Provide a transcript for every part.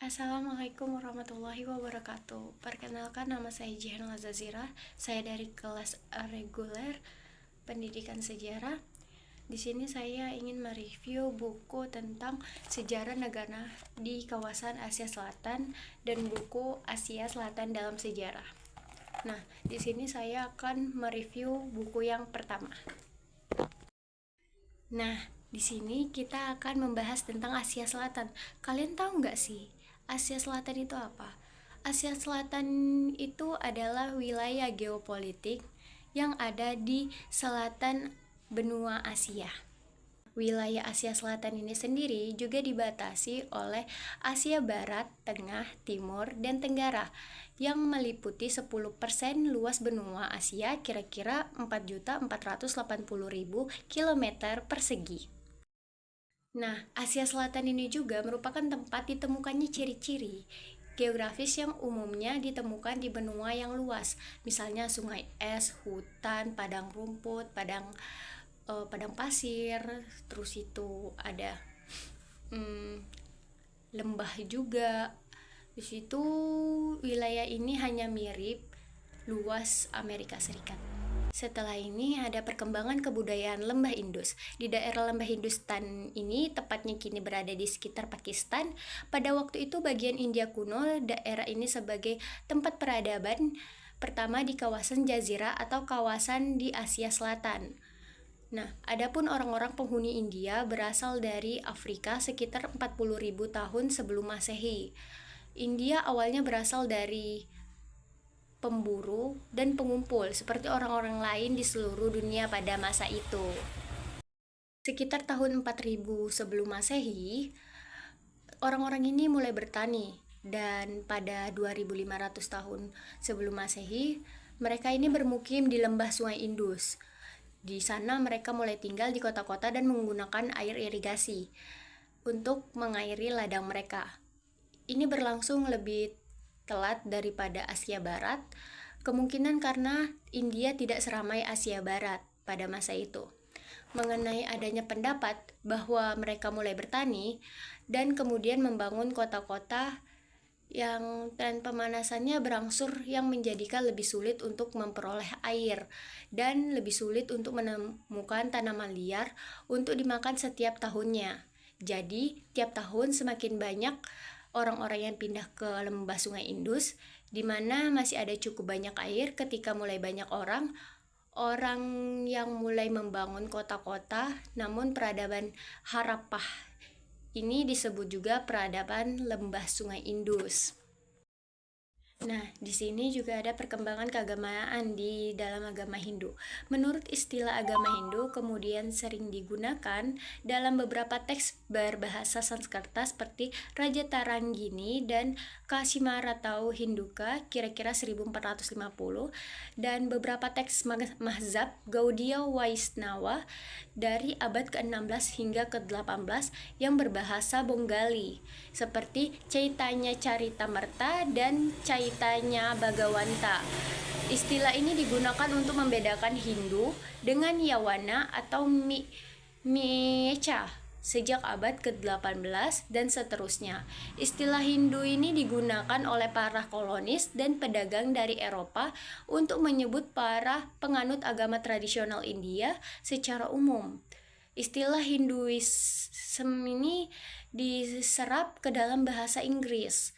Assalamualaikum warahmatullahi wabarakatuh. Perkenalkan, nama saya Jihan Lazazira. Saya dari kelas reguler Pendidikan Sejarah. Di sini saya ingin mereview buku tentang sejarah negara di kawasan Asia Selatan dan buku Asia Selatan dalam sejarah. Nah, di sini saya akan mereview buku yang pertama. Nah, di sini kita akan membahas tentang Asia Selatan. Kalian tahu nggak sih, Asia Selatan itu apa? Asia Selatan itu adalah wilayah geopolitik yang ada di selatan benua Asia. Wilayah Asia Selatan ini sendiri juga dibatasi oleh Asia Barat, Tengah, Timur, dan Tenggara yang meliputi 10% luas benua Asia, kira-kira 4.480.000 km persegi. Nah, Asia Selatan ini juga merupakan tempat ditemukannya ciri-ciri geografis yang umumnya ditemukan di benua yang luas, misalnya sungai es, hutan, padang rumput, padang pasir, terus itu ada lembah juga. Di situ wilayah ini hanya mirip luas Amerika Serikat. Setelah ini ada perkembangan kebudayaan Lembah Indus. Di daerah Lembah Hindustan ini, tepatnya kini berada di sekitar Pakistan. Pada waktu itu bagian India kuno, daerah ini sebagai tempat peradaban pertama di kawasan Jazirah atau kawasan di Asia Selatan. Nah, adapun orang-orang penghuni India berasal dari Afrika sekitar 40.000 tahun sebelum Masehi. India awalnya berasal dari pemburu dan pengumpul seperti orang-orang lain di seluruh dunia pada masa itu. Sekitar tahun 4000 sebelum Masehi, orang-orang ini mulai bertani, dan pada 2500 tahun sebelum Masehi, mereka ini bermukim di lembah Sungai Indus. Di sana mereka mulai tinggal di kota-kota dan menggunakan air irigasi untuk mengairi ladang mereka. Ini berlangsung lebih telat daripada Asia Barat, kemungkinan karena India tidak seramai Asia Barat pada masa itu. Mengenai adanya pendapat bahwa mereka mulai bertani dan kemudian membangun kota-kota yang tren pemanasannya berangsur yang menjadikan lebih sulit untuk memperoleh air dan lebih sulit untuk menemukan tanaman liar untuk dimakan setiap tahunnya. Jadi, tiap tahun semakin banyak orang-orang yang pindah ke lembah Sungai Indus, di mana masih ada cukup banyak air. Ketika mulai banyak orang yang mulai membangun kota-kota, namun peradaban Harappah ini disebut juga peradaban lembah Sungai Indus. Nah, di sini juga ada perkembangan keagamaan di dalam agama Hindu. Menurut istilah agama Hindu, kemudian sering digunakan dalam beberapa teks berbahasa Sanskerta seperti Raja Tarangini dan Kashimaratau Hinduka kira-kira 1450, dan beberapa teks mazhab Gaudiya Vaishnava dari abad ke-16 hingga ke-18 yang berbahasa Bengali seperti Chaitanya Charitamrita dan Chaitanya Bhagavata. Istilah ini digunakan untuk membedakan Hindu dengan Yawana atau Mecha sejak abad ke-18 dan seterusnya. Istilah Hindu ini digunakan oleh para kolonis dan pedagang dari Eropa untuk menyebut para penganut agama tradisional India secara umum. Istilah Hinduisme ini diserap ke dalam bahasa Inggris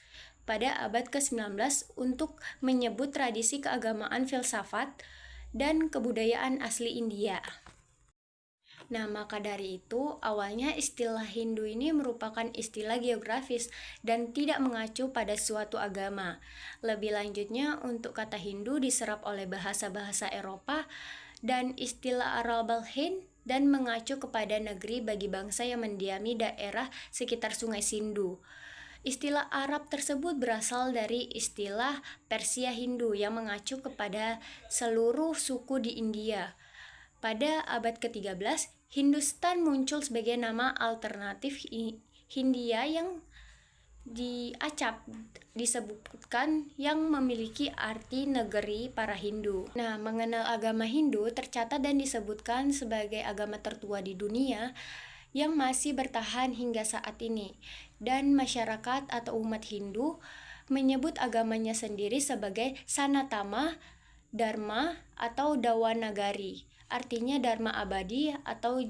pada abad ke-19 untuk menyebut tradisi keagamaan, filsafat, dan kebudayaan asli India. Nah, maka dari itu, awalnya istilah Hindu ini merupakan istilah geografis dan tidak mengacu pada suatu agama. Lebih lanjutnya, untuk kata Hindu diserap oleh bahasa-bahasa Eropa dan istilah Arab al-Hind dan mengacu kepada negeri bagi bangsa yang mendiami daerah sekitar Sungai Sindu. Istilah Arab tersebut berasal dari istilah Persia Hindu yang mengacu kepada seluruh suku di India. Pada abad ke-13, Hindustan muncul sebagai nama alternatif Hindia yang diacap disebutkan yang memiliki arti negeri para Hindu. Nah, mengenal agama Hindu tercatat dan disebutkan sebagai agama tertua di dunia yang masih bertahan hingga saat ini. Dan masyarakat atau umat Hindu menyebut agamanya sendiri sebagai Sanatama Dharma atau Dawanagari. Artinya Dharma abadi atau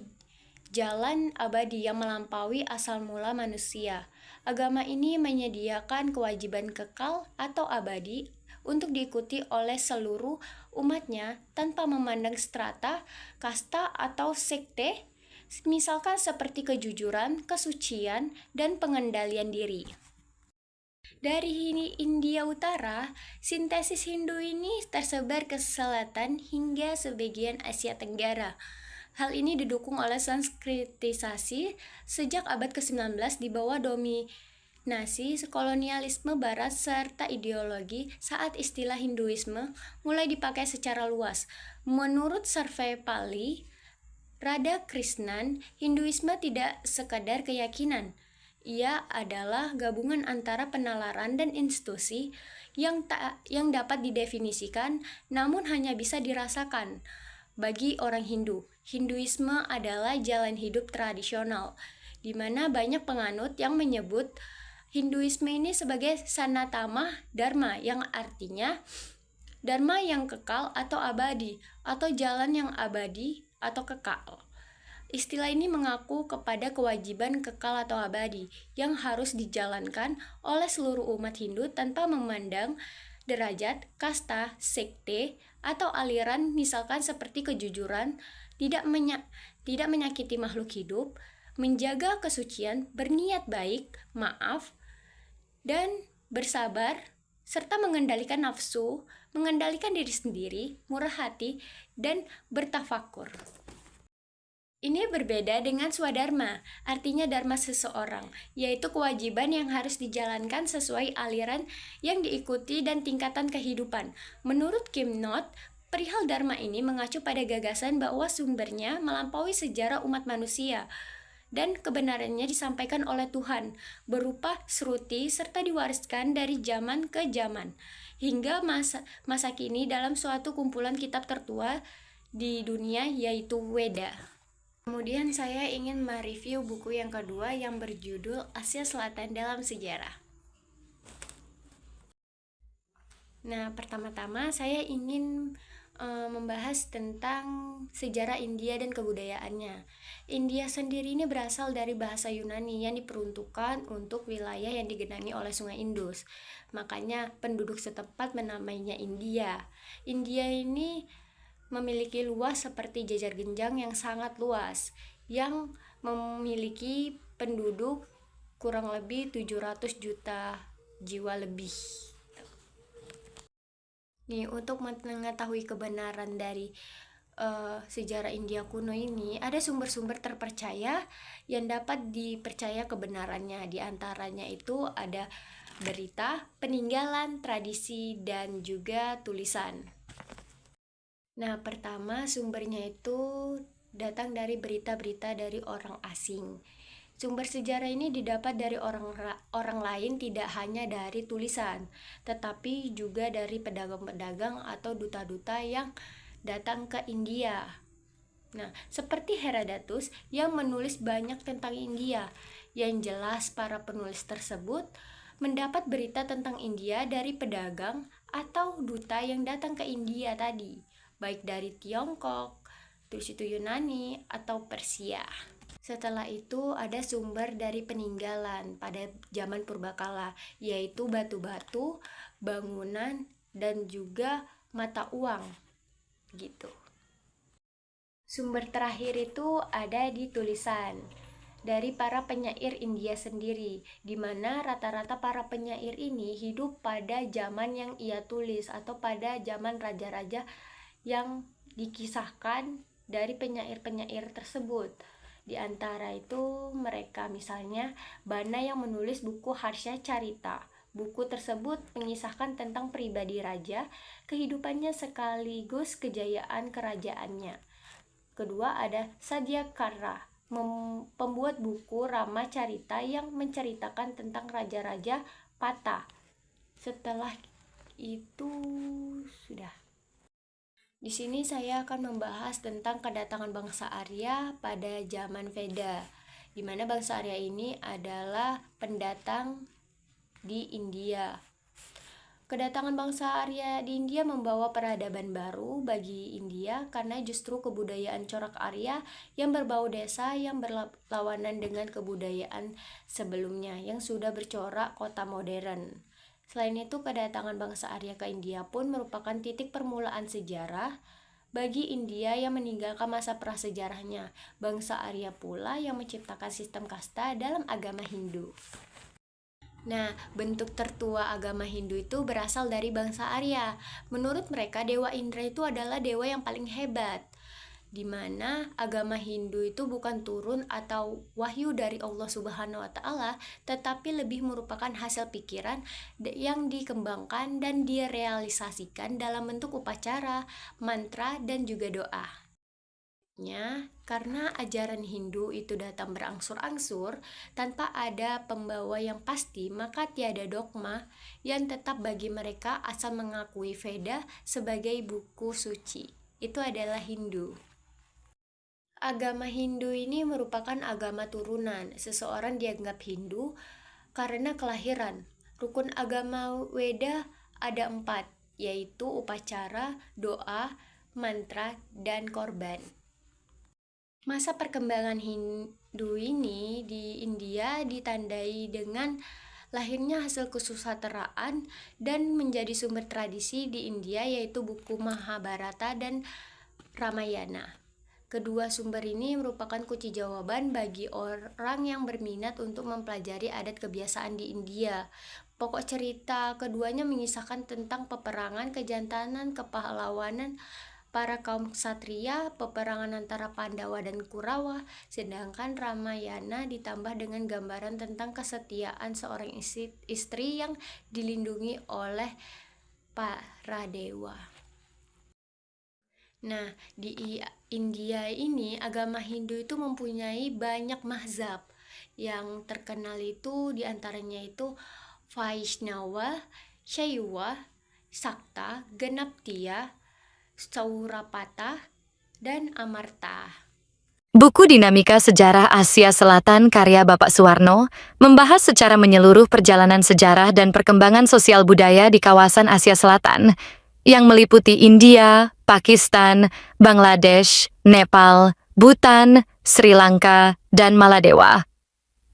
jalan abadi yang melampaui asal mula manusia. Agama ini menyediakan kewajiban kekal atau abadi untuk diikuti oleh seluruh umatnya tanpa memandang strata, kasta, atau sekte, misalkan seperti kejujuran, kesucian, dan pengendalian diri. Dari India Utara, sintesis Hindu ini tersebar ke selatan hingga sebagian Asia Tenggara. Hal ini didukung oleh sanskritisasi sejak abad ke-19 di bawah dominasi kolonialisme barat serta ideologi saat istilah Hinduisme mulai dipakai secara luas. Menurut Sarvepalli Radhakrishnan, Hinduisme tidak sekadar keyakinan. Ia adalah gabungan antara penalaran dan institusi yang dapat didefinisikan namun hanya bisa dirasakan. Bagi orang Hindu, Hinduisme adalah jalan hidup tradisional, di mana banyak penganut yang menyebut Hinduisme ini sebagai Sanatama Dharma, yang artinya Dharma yang kekal atau abadi, atau jalan yang abadi atau kekal. Istilah ini mengaku kepada kewajiban kekal atau abadi yang harus dijalankan oleh seluruh umat Hindu tanpa memandang derajat, kasta, sekte, atau aliran, misalkan seperti kejujuran, tidak menyakiti makhluk hidup, menjaga kesucian, berniat baik, maaf, dan bersabar, serta mengendalikan nafsu, mengendalikan diri sendiri, murah hati, dan bertafakur. Ini berbeda dengan swadharma, artinya dharma seseorang, yaitu kewajiban yang harus dijalankan sesuai aliran yang diikuti dan tingkatan kehidupan. Menurut Kim Knott, perihal dharma ini mengacu pada gagasan bahwa sumbernya melampaui sejarah umat manusia dan kebenarannya disampaikan oleh Tuhan berupa sruti serta diwariskan dari zaman ke zaman hingga masa kini dalam suatu kumpulan kitab tertua di dunia, yaitu Weda. Kemudian saya ingin mereview buku yang kedua yang berjudul Asia Selatan dalam Sejarah. Nah, pertama-tama saya ingin membahas tentang sejarah India dan kebudayaannya. India sendiri ini berasal dari bahasa Yunani yang diperuntukkan untuk wilayah yang digenangi oleh Sungai Indus. Makanya penduduk setempat menamainya India. India ini memiliki luas seperti jejar genjang yang sangat luas, yang memiliki penduduk kurang lebih 700 juta jiwa lebih. Nih, untuk mengetahui kebenaran dari sejarah India kuno ini, ada sumber-sumber terpercaya yang dapat dipercaya kebenarannya. Di antaranya itu ada berita, peninggalan, tradisi, dan juga tulisan. Nah, pertama sumbernya itu datang dari berita-berita dari orang asing. Sumber sejarah ini didapat dari orang lain, tidak hanya dari tulisan, tetapi juga dari pedagang-pedagang atau duta-duta yang datang ke India. Nah, seperti Herodotus yang menulis banyak tentang India. Yang jelas para penulis tersebut mendapat berita tentang India dari pedagang atau duta yang datang ke India tadi, baik dari Tiongkok, terus itu Yunani, atau Persia. Setelah itu ada sumber dari peninggalan pada zaman purbakala, yaitu batu-batu, bangunan, dan juga mata uang gitu. Sumber terakhir itu ada di tulisan dari para penyair India sendiri, di mana rata-rata para penyair ini hidup pada zaman yang ia tulis atau pada zaman raja-raja yang dikisahkan dari penyair-penyair tersebut. Di antara itu mereka misalnya Bana yang menulis buku Harsha Carita. Buku tersebut mengisahkan tentang pribadi raja, kehidupannya sekaligus kejayaan kerajaannya. Kedua ada Sadyakarna, pembuat buku Ramacarita yang menceritakan tentang raja-raja Pata. Setelah itu sudah. Di sini saya akan membahas tentang kedatangan bangsa Arya pada zaman Veda, di mana bangsa Arya ini adalah pendatang di India. Kedatangan bangsa Arya di India membawa peradaban baru bagi India karena justru kebudayaan corak Arya yang berbau desa yang berlawanan dengan kebudayaan sebelumnya yang sudah bercorak kota modern. Selain itu, kedatangan bangsa Arya ke India pun merupakan titik permulaan sejarah bagi India yang meninggalkan masa prasejarahnya. Bangsa Arya pula yang menciptakan sistem kasta dalam agama Hindu. Nah, bentuk tertua agama Hindu itu berasal dari bangsa Arya. Menurut mereka, Dewa Indra itu adalah dewa yang paling hebat, di mana agama Hindu itu bukan turun atau wahyu dari Allah Subhanahu wa Ta'ala, tetapi lebih merupakan hasil pikiran yang dikembangkan dan direalisasikan dalam bentuk upacara, mantra, dan juga doa. Karena ajaran Hindu itu datang berangsur-angsur tanpa ada pembawa yang pasti, maka tiada dogma yang tetap bagi mereka asal mengakui Veda sebagai buku suci. Itu adalah Hindu. Agama Hindu ini merupakan agama turunan. Seseorang dianggap Hindu karena kelahiran. Rukun agama Weda ada 4, yaitu upacara, doa, mantra, dan korban. Masa perkembangan Hindu ini di India ditandai dengan lahirnya hasil kesusastraan dan menjadi sumber tradisi di India, yaitu buku Mahabharata dan Ramayana. Kedua sumber ini merupakan kunci jawaban bagi orang yang berminat untuk mempelajari adat kebiasaan di India. Pokok cerita keduanya mengisahkan tentang peperangan, kejantanan, kepahlawanan para kaum ksatria, peperangan antara Pandawa dan Kurawa, sedangkan Ramayana ditambah dengan gambaran tentang kesetiaan seorang istri yang dilindungi oleh para dewa. Nah, di India ini agama Hindu itu mempunyai banyak mazhab. Yang terkenal itu diantaranya itu Vaishnava, Shaiva, Sakta, Ganaptiya, Saurapata, dan Amarta. Buku Dinamika Sejarah Asia Selatan karya Bapak Suwarno membahas secara menyeluruh perjalanan sejarah dan perkembangan sosial budaya di kawasan Asia Selatan yang meliputi India, Pakistan, Bangladesh, Nepal, Bhutan, Sri Lanka, dan Maladewa.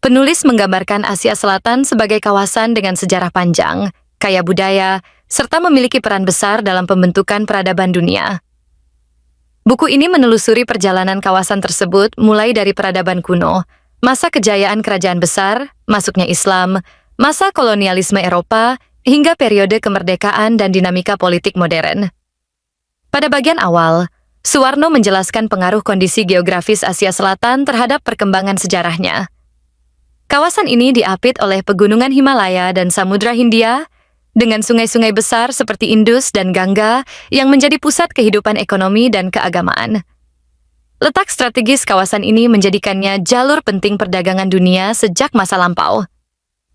Penulis menggambarkan Asia Selatan sebagai kawasan dengan sejarah panjang, kaya budaya, serta memiliki peran besar dalam pembentukan peradaban dunia. Buku ini menelusuri perjalanan kawasan tersebut mulai dari peradaban kuno, masa kejayaan kerajaan besar, masuknya Islam, masa kolonialisme Eropa, hingga periode kemerdekaan dan dinamika politik modern. Pada bagian awal, Suwarno menjelaskan pengaruh kondisi geografis Asia Selatan terhadap perkembangan sejarahnya. Kawasan ini diapit oleh pegunungan Himalaya dan Samudra Hindia, dengan sungai-sungai besar seperti Indus dan Gangga yang menjadi pusat kehidupan ekonomi dan keagamaan. Letak strategis kawasan ini menjadikannya jalur penting perdagangan dunia sejak masa lampau.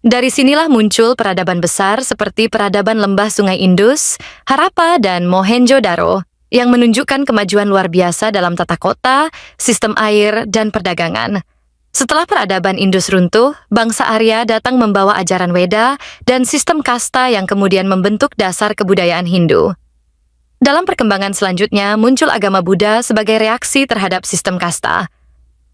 Dari sinilah muncul peradaban besar seperti peradaban lembah Sungai Indus, Harappa, dan Mohenjo-daro yang menunjukkan kemajuan luar biasa dalam tata kota, sistem air, dan perdagangan. Setelah peradaban Indus runtuh, bangsa Arya datang membawa ajaran Weda dan sistem kasta yang kemudian membentuk dasar kebudayaan Hindu. Dalam perkembangan selanjutnya, muncul agama Buddha sebagai reaksi terhadap sistem kasta.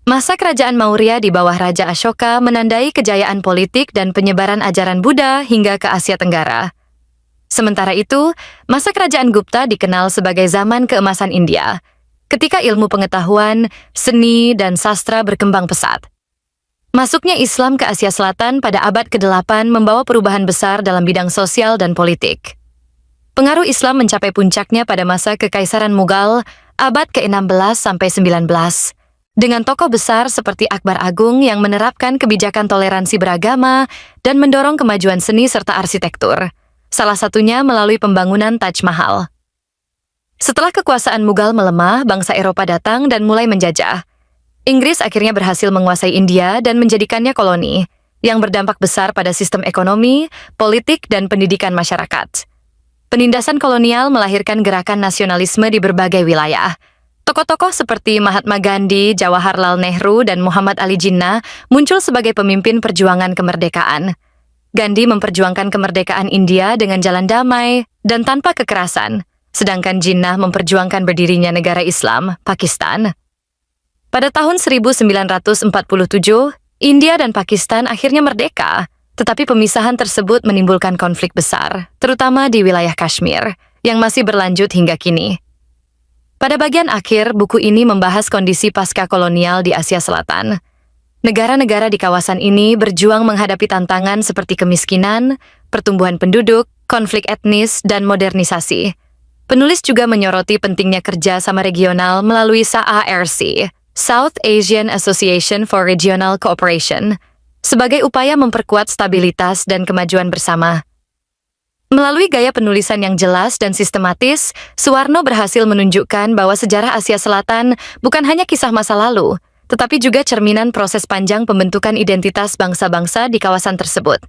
Masa kerajaan Maurya di bawah Raja Ashoka menandai kejayaan politik dan penyebaran ajaran Buddha hingga ke Asia Tenggara. Sementara itu, masa kerajaan Gupta dikenal sebagai zaman keemasan India, ketika ilmu pengetahuan, seni, dan sastra berkembang pesat. Masuknya Islam ke Asia Selatan pada abad ke-8 membawa perubahan besar dalam bidang sosial dan politik. Pengaruh Islam mencapai puncaknya pada masa Kekaisaran Mughal, abad ke-16 sampai 19, dengan tokoh besar seperti Akbar Agung yang menerapkan kebijakan toleransi beragama dan mendorong kemajuan seni serta arsitektur, salah satunya melalui pembangunan Taj Mahal. Setelah kekuasaan Mughal melemah, bangsa Eropa datang dan mulai menjajah. Inggris akhirnya berhasil menguasai India dan menjadikannya koloni, yang berdampak besar pada sistem ekonomi, politik, dan pendidikan masyarakat. Penindasan kolonial melahirkan gerakan nasionalisme di berbagai wilayah. Tokoh-tokoh seperti Mahatma Gandhi, Jawaharlal Nehru, dan Muhammad Ali Jinnah muncul sebagai pemimpin perjuangan kemerdekaan. Gandhi memperjuangkan kemerdekaan India dengan jalan damai dan tanpa kekerasan, sedangkan Jinnah memperjuangkan berdirinya negara Islam, Pakistan. Pada tahun 1947, India dan Pakistan akhirnya merdeka, tetapi pemisahan tersebut menimbulkan konflik besar, terutama di wilayah Kashmir, yang masih berlanjut hingga kini. Pada bagian akhir, buku ini membahas kondisi pasca kolonial di Asia Selatan. Negara-negara di kawasan ini berjuang menghadapi tantangan seperti kemiskinan, pertumbuhan penduduk, konflik etnis, dan modernisasi. Penulis juga menyoroti pentingnya kerja sama regional melalui SAARC, South Asian Association for Regional Cooperation, sebagai upaya memperkuat stabilitas dan kemajuan bersama. Melalui gaya penulisan yang jelas dan sistematis, Suwarno berhasil menunjukkan bahwa sejarah Asia Selatan bukan hanya kisah masa lalu, tetapi juga cerminan proses panjang pembentukan identitas bangsa-bangsa di kawasan tersebut.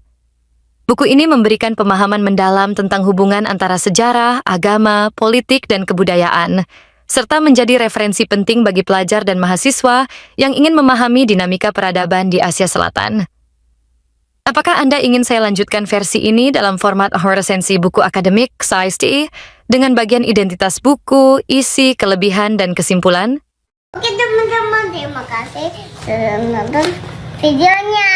Buku ini memberikan pemahaman mendalam tentang hubungan antara sejarah, agama, politik, dan kebudayaan, serta menjadi referensi penting bagi pelajar dan mahasiswa yang ingin memahami dinamika peradaban di Asia Selatan. Apakah Anda ingin saya lanjutkan versi ini dalam format resensi buku akademik SAISTI dengan bagian identitas buku, isi, kelebihan, dan kesimpulan? Oke teman-teman, terima kasih sudah nonton videonya.